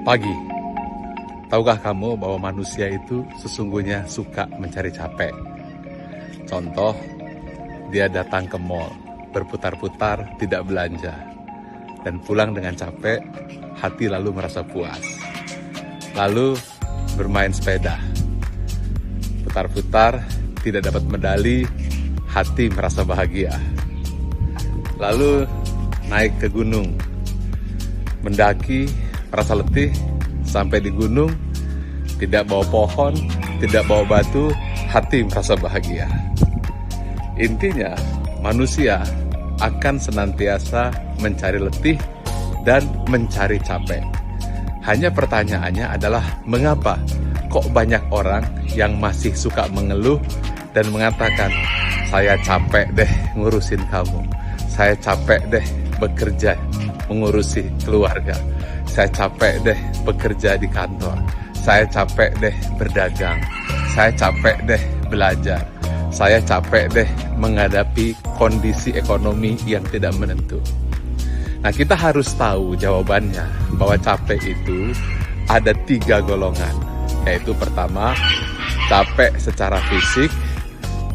Pagi, tahukah kamu bahwa manusia itu sesungguhnya suka mencari capek? Contoh, dia datang ke mall, berputar-putar, tidak belanja, dan pulang dengan capek, hati lalu merasa puas. Lalu bermain sepeda, putar-putar, tidak dapat medali, hati merasa bahagia. Lalu naik ke gunung, mendaki, merasa letih, sampai di gunung, tidak bawa pohon, tidak bawa batu, hati merasa bahagia. Intinya, manusia akan senantiasa mencari letih dan mencari capek. Hanya pertanyaannya adalah mengapa kok banyak orang yang masih suka mengeluh dan mengatakan, saya capek deh ngurusin kamu, saya capek deh bekerja mengurusi keluarga, saya capek deh bekerja di kantor, saya capek deh berdagang, saya capek deh belajar, saya capek deh menghadapi kondisi ekonomi yang tidak menentu. Nah, kita harus tahu jawabannya bahwa capek itu ada 3 golongan, yaitu pertama, capek secara fisik,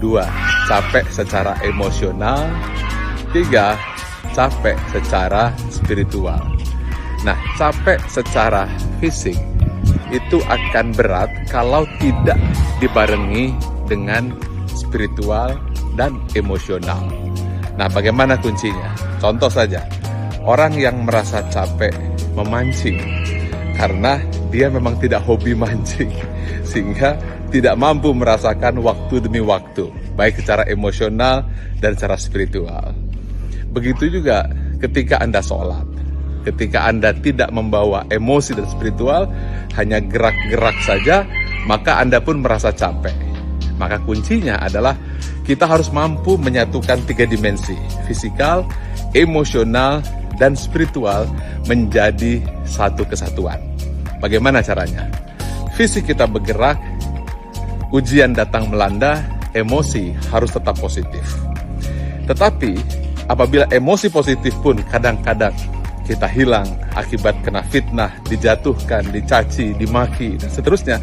2, capek secara emosional, 3, capek secara spiritual. Nah, capek secara fisik itu akan berat kalau tidak dibarengi dengan spiritual dan emosional. Nah, bagaimana kuncinya? Contoh saja, orang yang merasa capek memancing karena dia memang tidak hobi mancing, sehingga tidak mampu merasakan waktu demi waktu, baik secara emosional dan secara spiritual. Begitu juga ketika Anda sholat, ketika Anda tidak membawa emosi dan spiritual, hanya gerak-gerak saja, maka Anda pun merasa capek. Maka kuncinya adalah kita harus mampu menyatukan 3 dimensi, fisikal, emosional, dan spiritual menjadi satu kesatuan. Bagaimana caranya? Fisik kita bergerak, ujian datang melanda, emosi harus tetap positif. Tetapi apabila emosi positif pun kadang-kadang kita hilang akibat kena fitnah, dijatuhkan, dicaci, dimaki, dan seterusnya,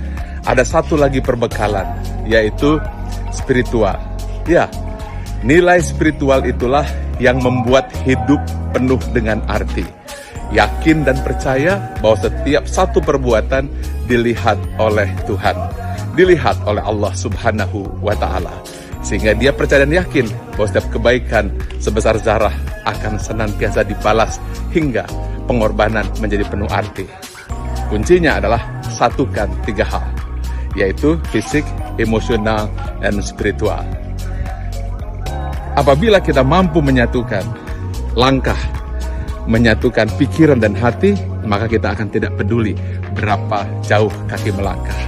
ada satu lagi perbekalan, yaitu spiritual. Ya, nilai spiritual itulah yang membuat hidup penuh dengan arti. Yakin dan percaya bahwa setiap satu perbuatan dilihat oleh Tuhan, dilihat oleh Allah Subhanahu wa Ta'ala. Sehingga dia percaya dan yakin bahwa setiap kebaikan sebesar zarah akan senantiasa dibalas hingga pengorbanan menjadi penuh arti. Kuncinya adalah satukan 3 hal, yaitu fisik, emosional, dan spiritual. Apabila kita mampu menyatukan langkah, menyatukan pikiran dan hati, maka kita akan tidak peduli berapa jauh kaki melangkah.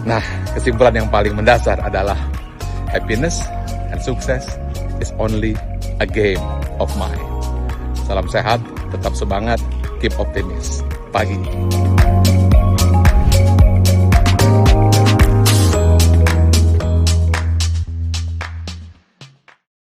Nah, kesimpulan yang paling mendasar adalah happiness and success is only a game of mind. Salam sehat, tetap semangat, keep optimis. Pagi.